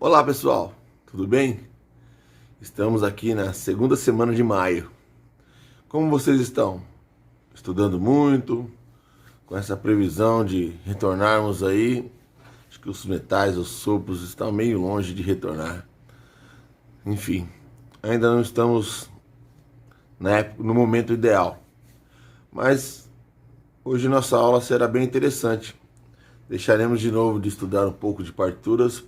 Olá pessoal, tudo bem? Estamos aqui na segunda semana de maio. Como vocês estão? Estudando muito? Com essa previsão de retornarmos aí? Acho que os metais, os sopros estão meio longe de retornar. Enfim, ainda não estamos no momento ideal. Mas hoje nossa aula será bem interessante. Deixaremos de novo de estudar um pouco de partituras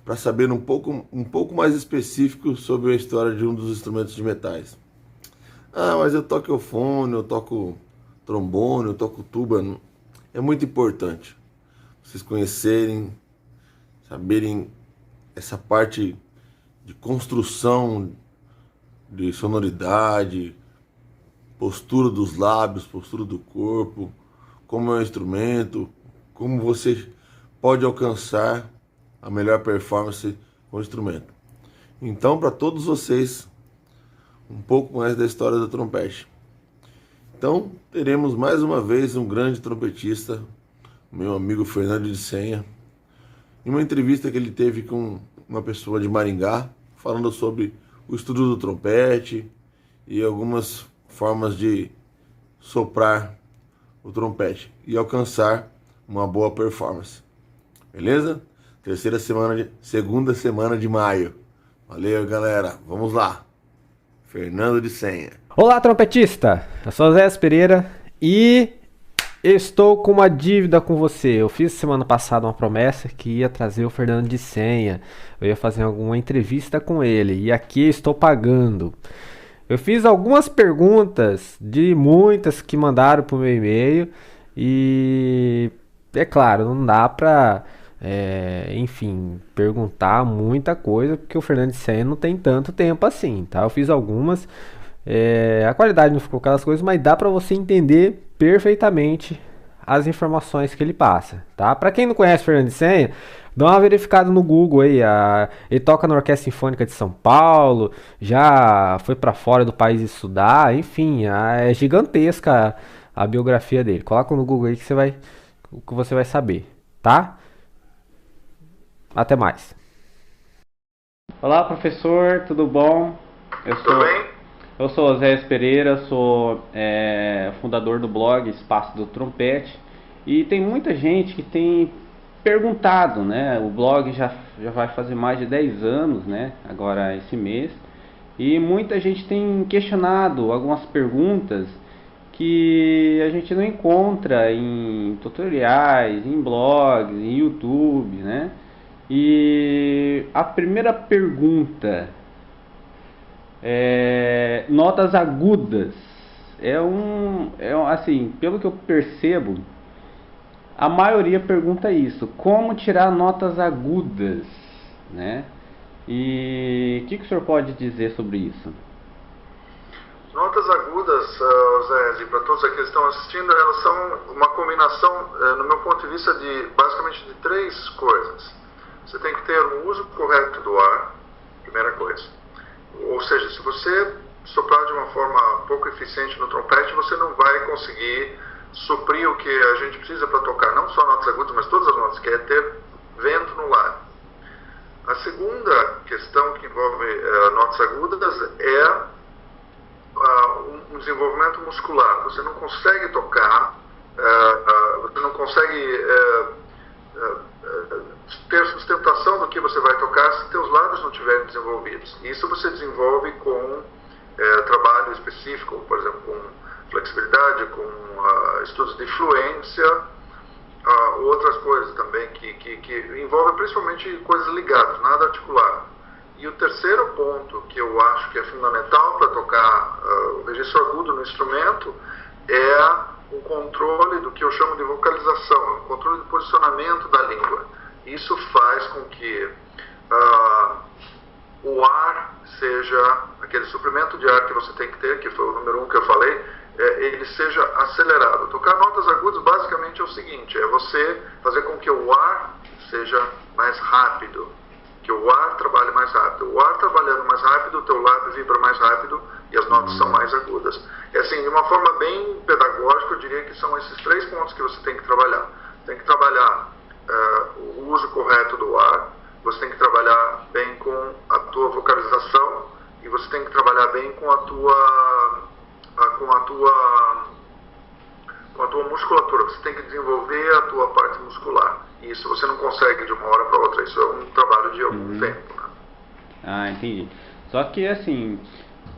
para saber um pouco mais específico sobre a história de um dos instrumentos de metais. Ah, mas eu toco eufone, eu toco trombone, eu toco tuba. É muito importante vocês conhecerem, saberem essa parte de construção de sonoridade, postura dos lábios, postura do corpo, como é o instrumento, como você pode alcançar a melhor performance com o instrumento. Então, para todos vocês, um pouco mais da história do trompete. Então, teremos mais uma vez um grande trompetista, meu amigo Fernando de Senha, em uma entrevista que ele teve com uma pessoa de Maringá, falando sobre o estudo do trompete e algumas formas de soprar o trompete e alcançar uma boa performance. Beleza? Segunda semana de maio. Valeu, galera. Vamos lá. Fernando de Senha. Olá, trompetista. Eu sou Zé Pereira e estou com uma dívida com você. Eu fiz semana passada uma promessa que ia trazer o Fernando de Senha. Eu ia fazer alguma entrevista com ele e aqui estou pagando. Eu fiz algumas perguntas de muitas que mandaram para o meu e-mail e é claro, não dá para enfim, perguntar muita coisa, porque o Fernando de Senha não tem tanto tempo assim, tá? Eu fiz algumas, a qualidade não ficou aquelas coisas, mas dá pra você entender perfeitamente as informações que ele passa, tá? Pra quem não conhece o Fernando de Senha, dá uma verificada no Google aí, ele toca na Orquestra Sinfônica de São Paulo, já foi pra fora do país estudar, enfim, é gigantesca a biografia dele. Coloca no Google aí que você vai saber, tá? Até mais. Olá, professor, tudo bom? Tudo bem? Eu sou o Zé Pereira, sou fundador do blog Espaço do Trompete e tem muita gente que tem perguntado, né? O blog já vai fazer mais de 10 anos, né? Agora esse mês, e muita gente tem questionado algumas perguntas que a gente não encontra em tutoriais, em blogs, em YouTube, né? E a primeira pergunta é notas agudas. Assim, pelo que eu percebo, a maioria pergunta isso: como tirar notas agudas, né? E o que o senhor pode dizer sobre isso? Notas agudas, Zé, e para todos aqueles que estão assistindo, elas são uma combinação, no meu ponto de vista, basicamente de três coisas. Você tem que ter o uso correto do ar, primeira coisa. Ou seja, se você soprar de uma forma pouco eficiente no trompete, você não vai conseguir suprir o que a gente precisa para tocar, não só notas agudas, mas todas as notas, que é ter vento no ar. A segunda questão que envolve notas agudas é um desenvolvimento muscular. Você não consegue tocar, você não consegue ter sustentação do que você vai tocar se teus lábios não estiverem desenvolvidos. Isso você desenvolve com trabalho específico, por exemplo, com flexibilidade, com estudos de fluência, outras coisas também que envolvem principalmente coisas ligadas, nada articular. E o terceiro ponto que eu acho que é fundamental para tocar o registro agudo no instrumento é o controle do que eu chamo de vocalização, o controle do posicionamento da língua. Isso faz com que o ar seja, aquele suprimento de ar que você tem que ter, que foi o número 1 que eu falei, ele seja acelerado. Tocar notas agudas basicamente é o seguinte: é você fazer com que o ar seja mais rápido, que o ar trabalhe mais rápido. O ar trabalhando mais rápido, o teu lábio vibra mais rápido e as notas são mais agudas. É assim, de uma forma bem pedagógica, eu diria que são esses três pontos que você tem que trabalhar. Tem que trabalhar o uso correto do ar, você tem que trabalhar tua vocalização e você tem que trabalhar bem com a tua musculatura. Você tem que desenvolver a tua parte muscular. E isso você não consegue de uma hora para outra. Isso é um trabalho de algum tempo, né? Ah, entendi. Só que assim,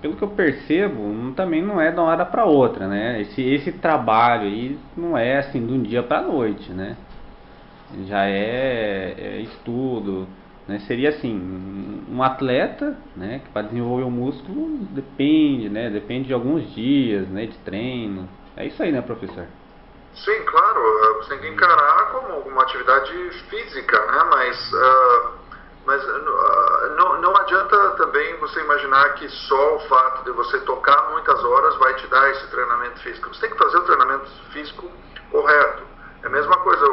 pelo que eu percebo, também não é de uma hora para outra, né? Esse trabalho aí não é assim de um dia para noite, né? Já é estudo, né? Seria assim, um atleta, né, que para desenvolver o músculo depende, né? Depende de alguns dias, né, de treino. É isso aí, né, professor? Sim, claro. Você tem que encarar como uma atividade física, né? Mas não adianta também você imaginar que só o fato de você tocar muitas horas vai te dar esse treinamento físico. Você tem que fazer o treinamento físico correto. É a mesma coisa,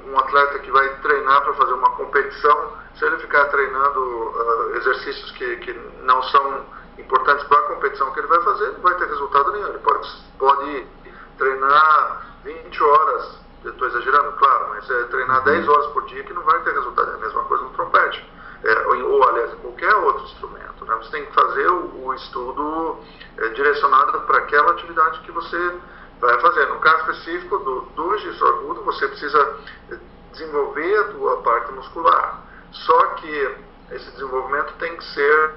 um atleta que vai treinar para fazer uma competição, se ele ficar treinando exercícios que não são importantes para a competição que ele vai fazer, não vai ter resultado nenhum. Ele pode treinar 20 horas, eu estou exagerando, claro, mas treinar 10 horas por dia que não vai ter resultado. É a mesma coisa no trompete, ou aliás, em qualquer outro instrumento, né? Você tem que fazer o estudo direcionado para aquela atividade que você vai fazer. No caso específico do registro agudo, você precisa desenvolver a tua parte muscular. Só que esse desenvolvimento tem que ser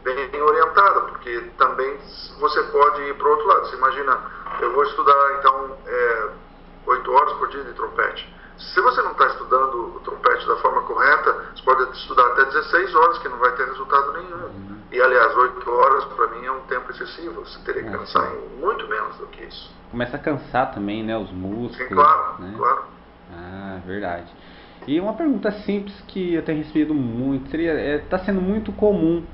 bem orientado, porque também você pode ir para o outro lado. Você imagina, eu vou estudar então 8 horas por dia de trompete. Se você não está estudando o trompete da forma correta, você pode estudar até 16 horas, que não vai ter resultado nenhum. E aliás, 8 horas para mim é um tempo excessivo. Você teria que cansar em muito menos do que isso. Começa a cansar também, né, os músculos. Sim, claro, né? claro. Ah, verdade. E uma pergunta simples que eu tenho recebido muito, está sendo muito comum.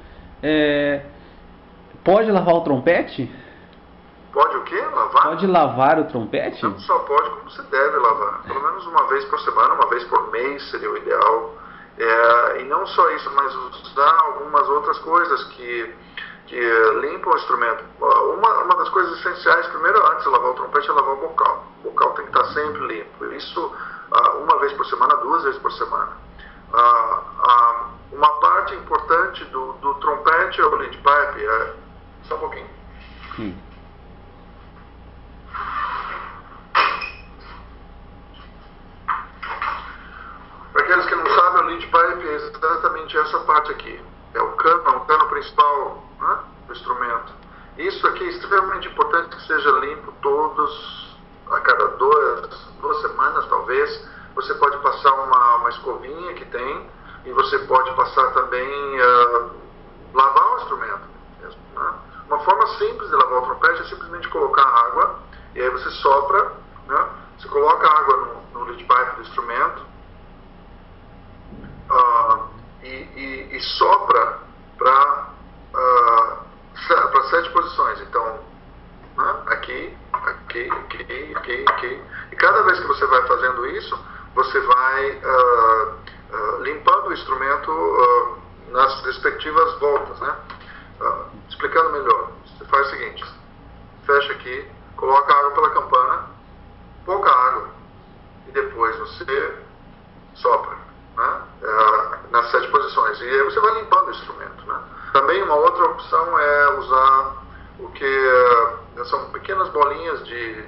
Pode lavar o trompete? Pode o quê? Lavar? Pode lavar o trompete? Não só pode, como você deve lavar. Pelo menos uma vez por semana, uma vez por mês seria o ideal. E não só isso, mas usar algumas outras coisas que limpam o instrumento. Uma das coisas essenciais, primeiro, antes de lavar o trompete, é lavar o bocal. O bocal tem que estar sempre limpo. Isso uma vez por semana, 2 vezes por semana. Uma parte importante do trompete é o lead pipe. Só um pouquinho. Para aqueles que não sabem, o lead pipe é exatamente essa parte aqui. É o cano principal, né, do instrumento. Isso aqui é extremamente importante que seja limpo a cada 2 semanas, talvez. Você pode passar uma escovinha que tem, e você pode passar também, lavar o instrumento mesmo, né? Uma forma simples de lavar o trompete é simplesmente colocar água, e aí você sopra, né? Você coloca a água no lead pipe do instrumento, e sopra para 7 posições. Então, né? Aqui. E cada vez que você vai fazendo isso, você vai limpando o instrumento nas respectivas voltas, né? Explicando melhor, você faz o seguinte: fecha aqui, coloca a água pela campana, pouca água, e depois você sopra, né? Nas 7 posições, e aí você vai limpando o instrumento, né? Também uma outra opção é usar o que são pequenas bolinhas de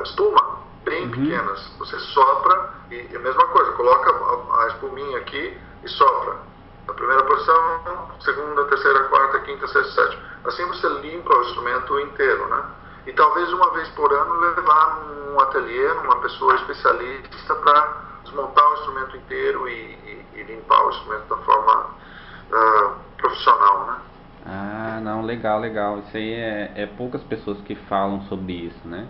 espuma, bem pequenas. Você sopra e a mesma coisa, coloca a espuminha aqui e sopra. Na primeira posição, segunda, terceira, quarta, quinta, sexta, sétima. Assim você limpa o instrumento inteiro, né? E talvez uma vez por ano levar num ateliê, numa pessoa especialista para desmontar o instrumento inteiro e limpar o instrumento da forma profissional, né? Ah, não, legal. Isso aí é poucas pessoas que falam sobre isso, né?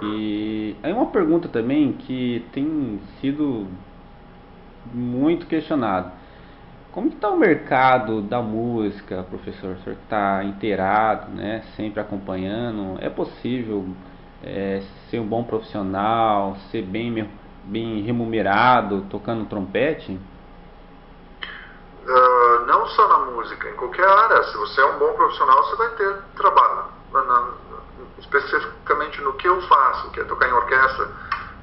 E aí uma pergunta também que tem sido muito questionado. Como que está o mercado da música, professor? O senhor que está inteirado, né? Sempre acompanhando. É possível ser um bom profissional, ser bem remunerado tocando trompete? Não só na música, em qualquer área. Se você é um bom profissional, você vai ter trabalho. Especificamente no que eu faço, que é tocar em orquestra,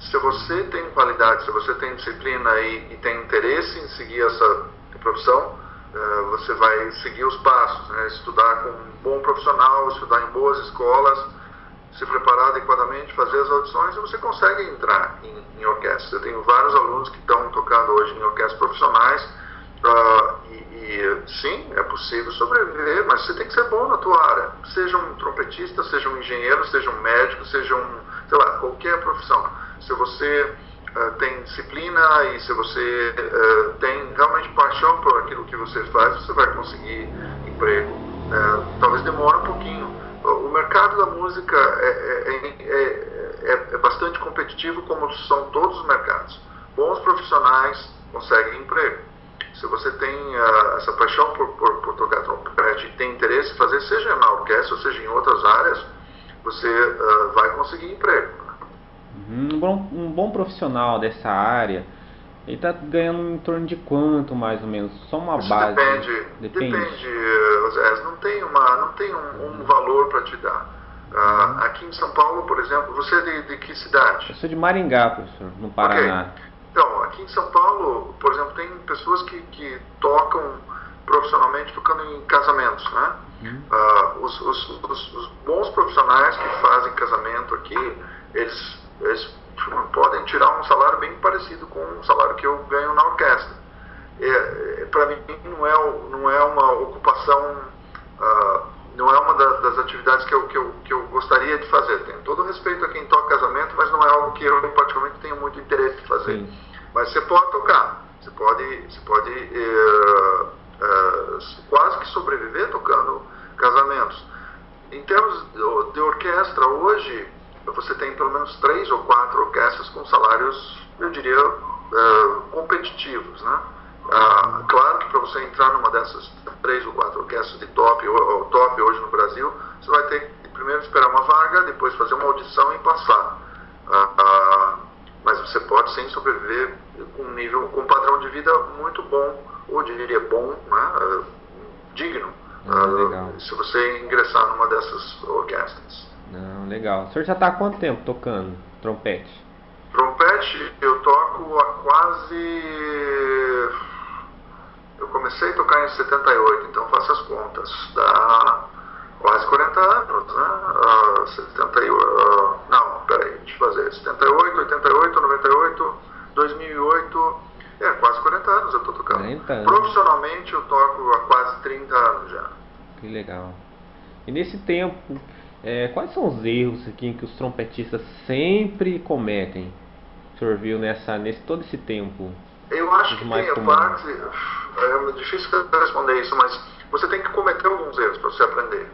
Se você tem qualidade, se você tem disciplina e tem interesse em seguir essa profissão, você vai seguir os passos, né? Estudar com um bom profissional, estudar em boas escolas, se preparar adequadamente, fazer as audições, e você consegue entrar em orquestra. Eu tenho vários alunos que estão tocando hoje em orquestras profissionais, sim, é possível sobreviver, mas você tem que ser bom na tua área. Seja um trompetista, seja um engenheiro, seja um médico, seja sei lá, qualquer profissão. Se você tem disciplina e se você tem realmente paixão por aquilo que você faz, você vai conseguir emprego. Talvez demore um pouquinho. O mercado da música é bastante competitivo, como são todos os mercados. Bons profissionais conseguem emprego. Se você tem essa paixão por tocar trompete e tem interesse em fazer, seja na orquestra ou seja em outras áreas, você vai conseguir emprego. Um bom profissional dessa área, ele está ganhando em torno de quanto, mais ou menos? Só uma Isso base? Depende, Osés. Não tem um valor para te dar. Aqui em São Paulo, por exemplo, você é de que cidade? Eu sou de Maringá, professor, no Paraná. Okay. Então, aqui em São Paulo, por exemplo, tem pessoas que tocam profissionalmente tocando em casamentos, né? Os bons profissionais que fazem casamento aqui, eles podem tirar um salário bem parecido com o salário que eu ganho na orquestra. Para mim não é uma ocupação, não é uma das atividades que eu gostaria de fazer. Tenho todo o respeito a quem toca casamento, mas não é algo que eu particularmente tenho muito interesse de fazer. Sim. Mas você pode tocar, você pode quase que sobreviver tocando casamentos. Em termos de orquestra, hoje você tem pelo menos 3 ou 4 orquestras com salários, eu diria, competitivos, né? Claro que para você entrar numa dessas 3 ou 4 orquestras de top hoje no Brasil, você vai ter que primeiro esperar uma vaga, depois fazer uma audição e passar. Mas você pode sim sobreviver com um padrão de vida muito bom, ou diria bom, né? Digno, se você ingressar numa dessas orquestras. Não, legal. O senhor já está há quanto tempo tocando trompete? Trompete eu toco há eu comecei a tocar em 78, então faço as contas. Dá quase 40 anos, né? Não, peraí, deixa eu fazer. 78, 88, 98, 2008, quase 40 anos eu estou tocando. 40 anos. Profissionalmente eu toco há quase 30 anos já. Que legal. E nesse tempo, quais são os erros aqui que os trompetistas sempre cometem? O senhor viu todo esse tempo? Eu acho que tem a parte, é difícil responder isso, mas você tem que cometer alguns erros para você aprender.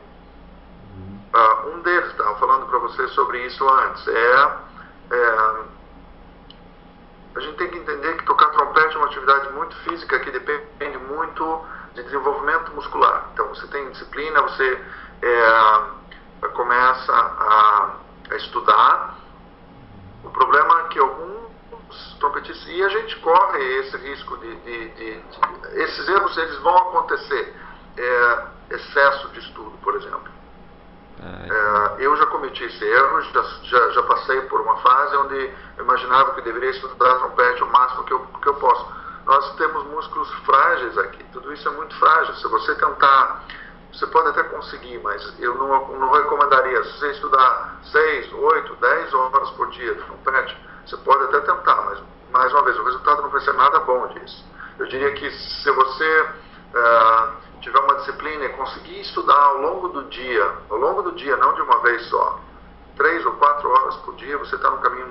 Um deles, estava falando para você sobre isso antes, a gente tem que entender que tocar trompete é uma atividade muito física que depende muito de desenvolvimento muscular. Então você tem disciplina, você começa a estudar. O problema é que alguns trompetistas, e a gente corre esse risco esses erros, eles vão acontecer. Excesso de estudo, por exemplo. Eu já cometi esse erro, já passei por uma fase onde eu imaginava que eu deveria estudar trompete o máximo que eu posso. Nós temos músculos frágeis aqui, tudo isso é muito frágil. Se você tentar, você pode até conseguir, mas eu não recomendaria. Se você estudar 6, 8, 10 horas por dia de trompete, você pode até tentar, mas mais uma vez, o resultado não vai ser nada bom disso. Eu diria que se você tiver uma disciplina e conseguir estudar ao longo do dia, não de uma vez só, 3 ou 4 horas por dia, você está num caminho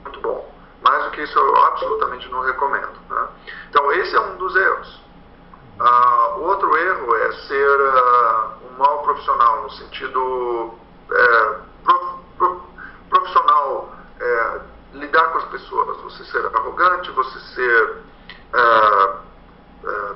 muito bom. Mais do que isso, eu absolutamente não recomendo, né? Então, esse é um dos erros. Outro erro é ser um mau profissional, no sentido profissional, lidar com as pessoas, você ser arrogante, você ser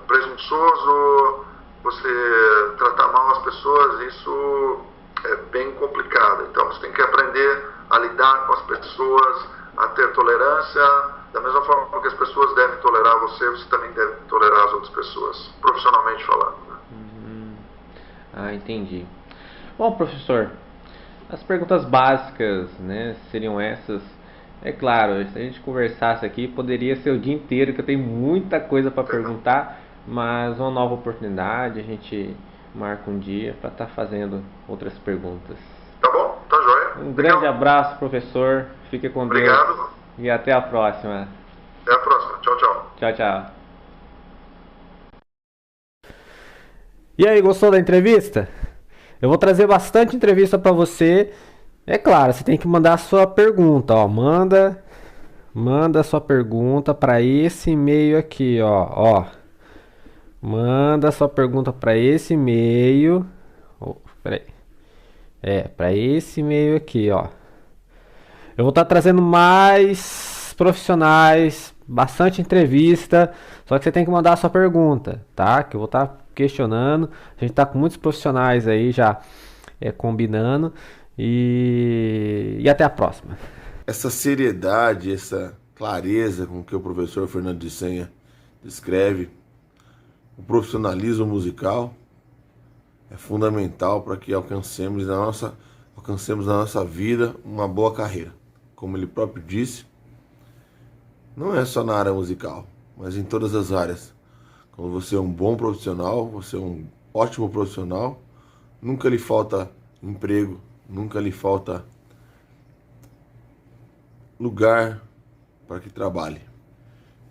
presunçoso, você tratar mal as pessoas, isso é bem complicado. Então você tem que aprender a lidar com as pessoas, a ter tolerância. Da mesma forma que as pessoas devem tolerar você, você também deve tolerar as outras pessoas, profissionalmente falando, né? Entendi. Bom, professor, as perguntas básicas, né, seriam essas. É claro, se a gente conversasse aqui, poderia ser o dia inteiro, que eu tenho muita coisa para perguntar, mas uma nova oportunidade, a gente marca um dia para estar fazendo outras perguntas. Tá bom? Tá joia. Um grande abraço, professor. Fique com Deus. Obrigado. E até a próxima. Até a próxima. Tchau, tchau. Tchau, tchau. E aí, gostou da entrevista? Eu vou trazer bastante entrevista para você. É claro, você tem que mandar a sua pergunta, ó. Manda a sua pergunta para esse e-mail aqui, ó. Manda a sua pergunta para esse e-mail. Peraí. Para esse e-mail aqui, ó. Eu vou estar trazendo mais profissionais, bastante entrevista. Só que você tem que mandar a sua pergunta, tá? Que eu vou estar questionando. A gente tá com muitos profissionais aí já combinando. E até a próxima. Essa seriedade, essa clareza com que o professor Fernando de Senha descreve o profissionalismo musical é fundamental para que alcancemos na nossa vida uma boa carreira. Como ele próprio disse, não é só na área musical, mas em todas as áreas. Quando você é um bom profissional, você é um ótimo profissional, nunca lhe falta emprego, nunca lhe falta lugar para que trabalhe.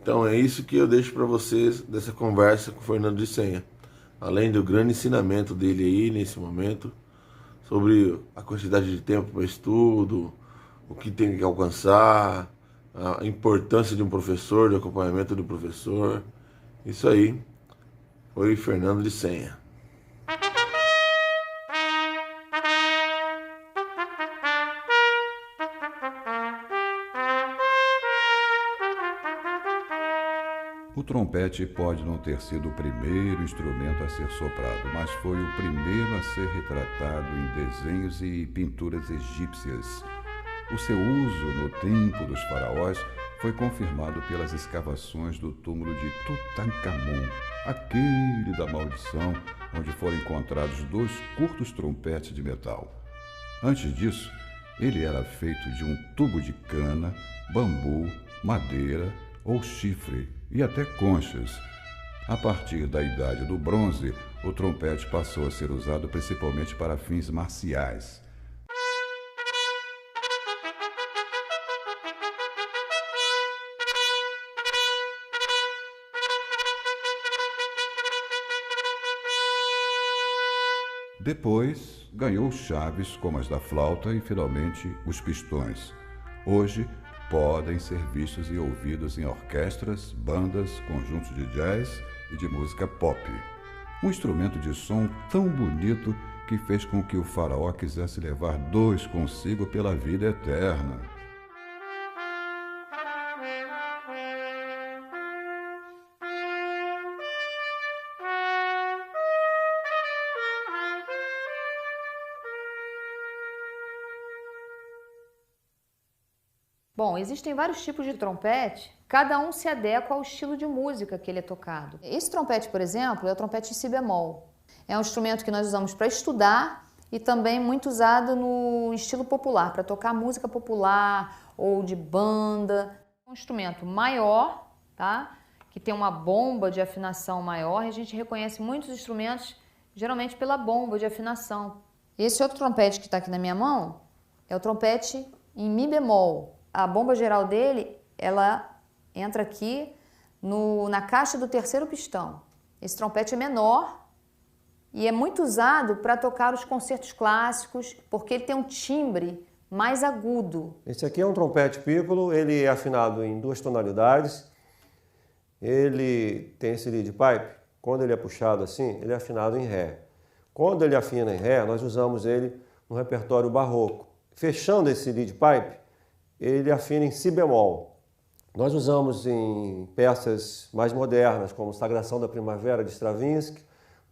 Então é isso que eu deixo para vocês dessa conversa com o Fernando de Senha. Além do grande ensinamento dele aí nesse momento, sobre a quantidade de tempo para estudo, o que tem que alcançar, a importância de um professor, de acompanhamento do professor. Isso aí foi Fernando de Senha. O trompete pode não ter sido o primeiro instrumento a ser soprado, mas foi o primeiro a ser retratado em desenhos e pinturas egípcias. O seu uso no tempo dos faraós foi confirmado pelas escavações do túmulo de Tutankhamun, aquele da maldição, onde foram encontrados 2 curtos trompetes de metal. Antes disso, ele era feito de um tubo de cana, bambu, madeira ou chifre, e até conchas. A partir da Idade do Bronze, o trompete passou a ser usado principalmente para fins marciais. Depois, ganhou chaves como as da flauta e, finalmente, os pistões. Hoje, podem ser vistos e ouvidos em orquestras, bandas, conjuntos de jazz e de música pop. Um instrumento de som tão bonito que fez com que o faraó quisesse levar 2 consigo pela vida eterna. Bom, existem vários tipos de trompete, cada um se adequa ao estilo de música que ele é tocado. Esse trompete, por exemplo, é o trompete em si bemol. É um instrumento que nós usamos para estudar e também muito usado no estilo popular, para tocar música popular ou de banda. É um instrumento maior, tá? Que tem uma bomba de afinação maior, e a gente reconhece muitos instrumentos geralmente pela bomba de afinação. Esse outro trompete que está aqui na minha mão é o trompete em mi bemol. A bomba geral dele, ela entra aqui na caixa do 3º pistão. Esse trompete é menor e é muito usado para tocar os concertos clássicos, porque ele tem um timbre mais agudo. Esse aqui é um trompete piccolo, ele é afinado em 2 tonalidades. Ele tem esse lead pipe, quando ele é puxado assim, ele é afinado em Ré. Quando ele afina em Ré, nós usamos ele no repertório barroco. Fechando esse lead pipe, ele afina em si bemol. Nós usamos em peças mais modernas, como Sagração da Primavera de Stravinsky,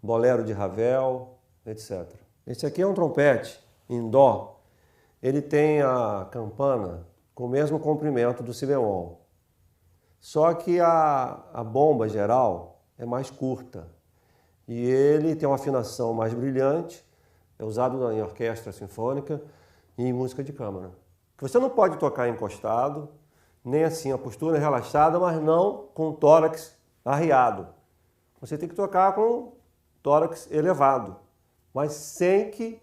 Bolero de Ravel, etc. Esse aqui é um trompete em dó. Ele tem a campana com o mesmo comprimento do si bemol. Só que a bomba geral é mais curta. E ele tem uma afinação mais brilhante, é usado em orquestra sinfônica e em música de câmara. Que você não pode tocar encostado, nem assim, a postura relaxada, mas não com o tórax arriado. Você tem que tocar com o tórax elevado, mas sem que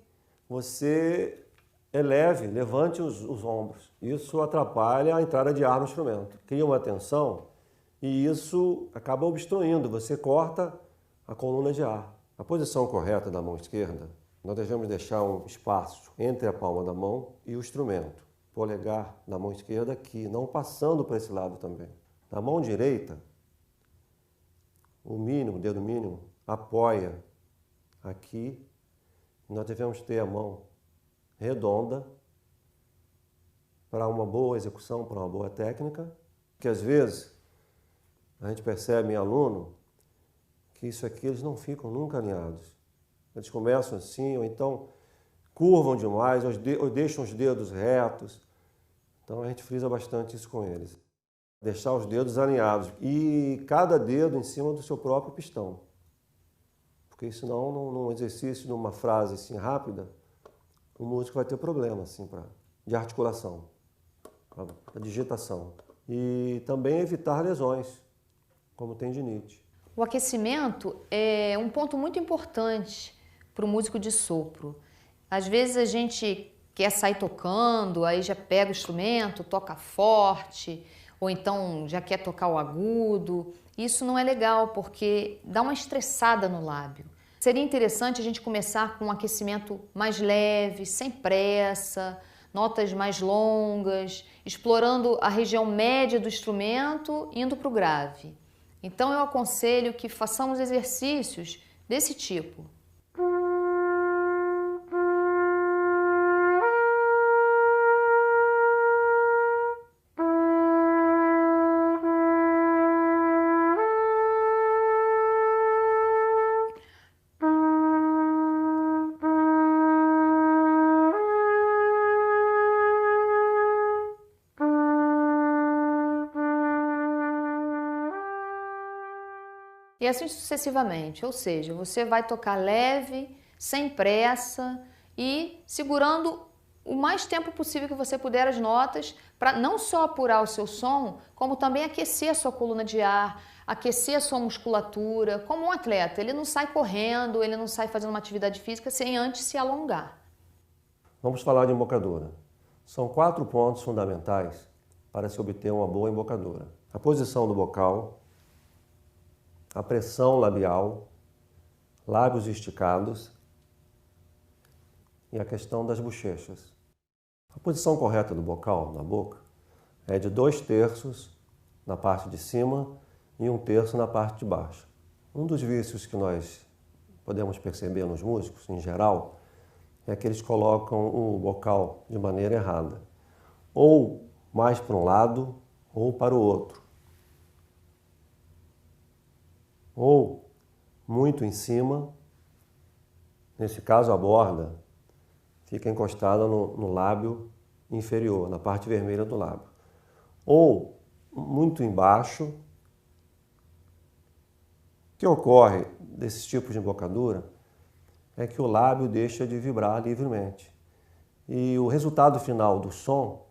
você levante os ombros. Isso atrapalha a entrada de ar no instrumento. Cria uma tensão e isso acaba obstruindo, você corta a coluna de ar. A posição correta da mão esquerda, nós devemos deixar um espaço entre a palma da mão e o instrumento. Polegar na mão esquerda aqui, não passando para esse lado também. Na mão direita, o dedo mínimo, apoia aqui. Nós devemos ter a mão redonda para uma boa execução, para uma boa técnica. Que às vezes a gente percebe em aluno que isso aqui eles não ficam nunca alinhados. Eles começam assim, ou então curvam demais, ou deixam os dedos retos. Então a gente frisa bastante isso com eles. Deixar os dedos alinhados e cada dedo em cima do seu próprio pistão. Porque senão, num exercício, numa frase assim rápida, o músico vai ter problema assim, de articulação, a digitação. E também evitar lesões, como tendinite. O aquecimento é um ponto muito importante para o músico de sopro. Às vezes a gente quer sair tocando, aí já pega o instrumento, toca forte, ou então já quer tocar o agudo. Isso não é legal, porque dá uma estressada no lábio. Seria interessante a gente começar com um aquecimento mais leve, sem pressa, notas mais longas, explorando a região média do instrumento, indo para o grave. Então eu aconselho que façamos exercícios desse tipo. E assim sucessivamente, ou seja, você vai tocar leve, sem pressa e segurando o mais tempo possível que você puder as notas, para não só apurar o seu som, como também aquecer a sua coluna de ar, aquecer a sua musculatura. Como um atleta, ele não sai correndo, ele não sai fazendo uma atividade física sem antes se alongar. Vamos falar de embocadura. São 4 pontos fundamentais para se obter uma boa embocadura. A posição do bocal, a pressão labial, lábios esticados e a questão das bochechas. A posição correta do bocal na boca é de 2/3 na parte de cima e 1/3 na parte de baixo. Um dos vícios que nós podemos perceber nos músicos, em geral, é que eles colocam o bocal de maneira errada, ou mais para um lado ou para o outro, ou muito em cima, nesse caso a borda fica encostada no lábio inferior, na parte vermelha do lábio, ou muito embaixo. O que ocorre desses tipos de embocadura é que o lábio deixa de vibrar livremente e o resultado final do som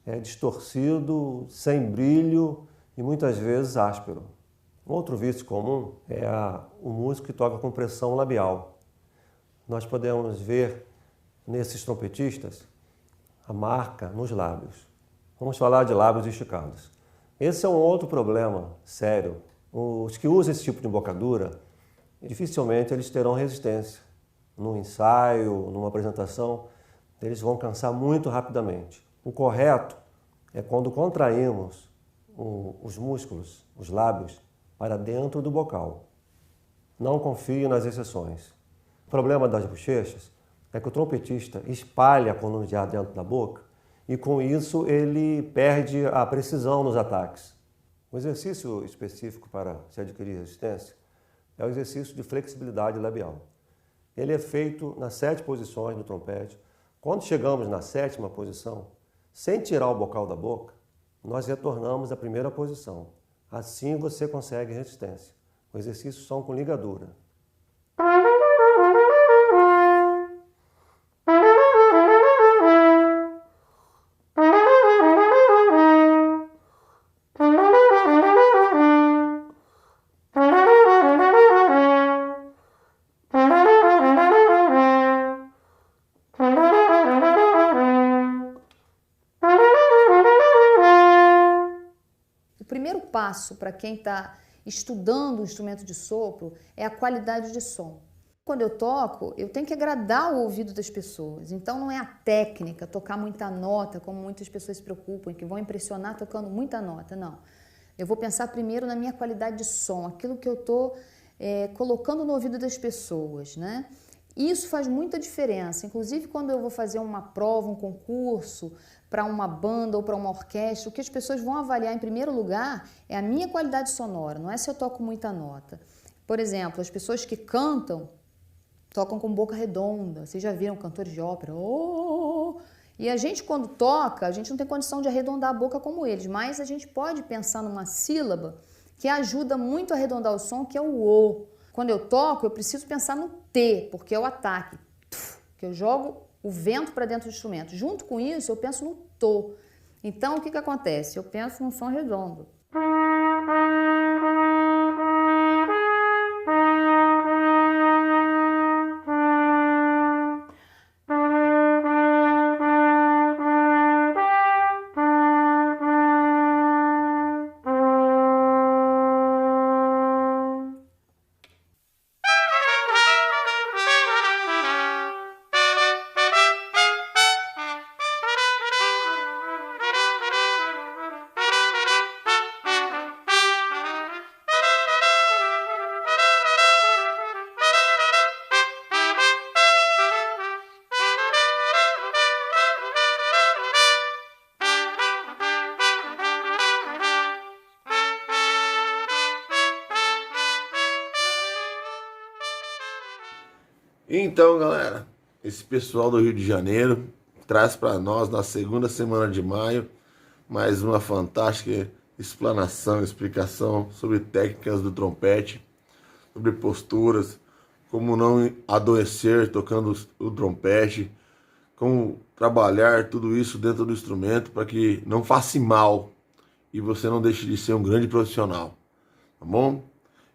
é distorcido, sem brilho e muitas vezes áspero. Um outro vício comum é o músico que toca com pressão labial. Nós podemos ver nesses trompetistas a marca nos lábios. Vamos falar de lábios esticados. Esse é um outro problema sério. Os que usam esse tipo de embocadura, dificilmente eles terão resistência. Num ensaio, numa apresentação, eles vão cansar muito rapidamente. O correto é quando contraímos os músculos, os lábios, para dentro do bocal. Não confie nas exceções. O problema das bochechas é que o trompetista espalha a coluna de ar dentro da boca e com isso ele perde a precisão nos ataques. O exercício específico para se adquirir resistência é o exercício de flexibilidade labial. Ele é feito nas 7 posições do trompete. Quando chegamos na 7ª posição, sem tirar o bocal da boca, nós retornamos à primeira posição. Assim você consegue resistência. O exercício são com ligadura. passo para quem está estudando o instrumento de sopro é a qualidade de som. Quando eu toco, eu tenho que agradar o ouvido das pessoas. Então não é a técnica, tocar muita nota, como muitas pessoas se preocupam, que vão impressionar tocando muita nota, não. Eu vou pensar primeiro na minha qualidade de som, aquilo que eu estou colocando no ouvido das pessoas, né? Isso faz muita diferença, inclusive quando eu vou fazer uma prova, um concurso, para uma banda ou para uma orquestra, o que as pessoas vão avaliar em primeiro lugar é a minha qualidade sonora, não é se eu toco muita nota. Por exemplo, as pessoas que cantam, tocam com boca redonda, vocês já viram cantores de ópera, oh! E a gente quando toca, a gente não tem condição de arredondar a boca como eles, mas a gente pode pensar numa sílaba que ajuda muito a arredondar o som, que é o O. Quando eu toco, eu preciso pensar no T, porque é o ataque, que eu jogo o vento para dentro do instrumento. Junto com isso, eu penso no Tô. Então, o que acontece? Eu penso num som redondo. Então, galera, esse pessoal do Rio de Janeiro traz para nós, na segunda semana de maio, mais uma fantástica explanação, explicação sobre técnicas do trompete, sobre posturas, como não adoecer tocando o trompete, como trabalhar tudo isso dentro do instrumento para que não faça mal e você não deixe de ser um grande profissional, tá bom?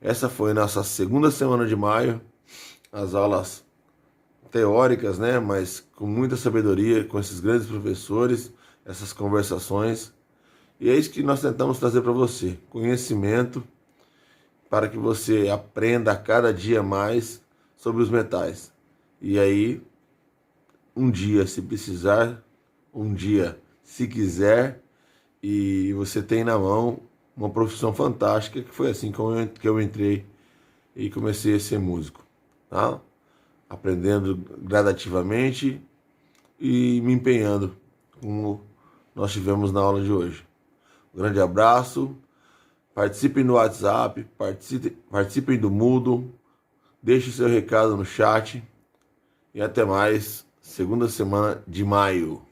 Essa foi nossa segunda semana de maio, as aulas teóricas, né, mas com muita sabedoria, com esses grandes professores, essas conversações. E é isso que nós tentamos trazer para você, conhecimento, para que você aprenda a cada dia mais sobre os metais. E aí, um dia se precisar, um dia se quiser, e você tem na mão uma profissão fantástica, que foi assim que eu entrei e comecei a ser músico, tá? Aprendendo gradativamente e me empenhando, como nós tivemos na aula de hoje. Um grande abraço, participem do WhatsApp, participem do Moodle, deixe seu recado no chat e até mais, segunda semana de maio.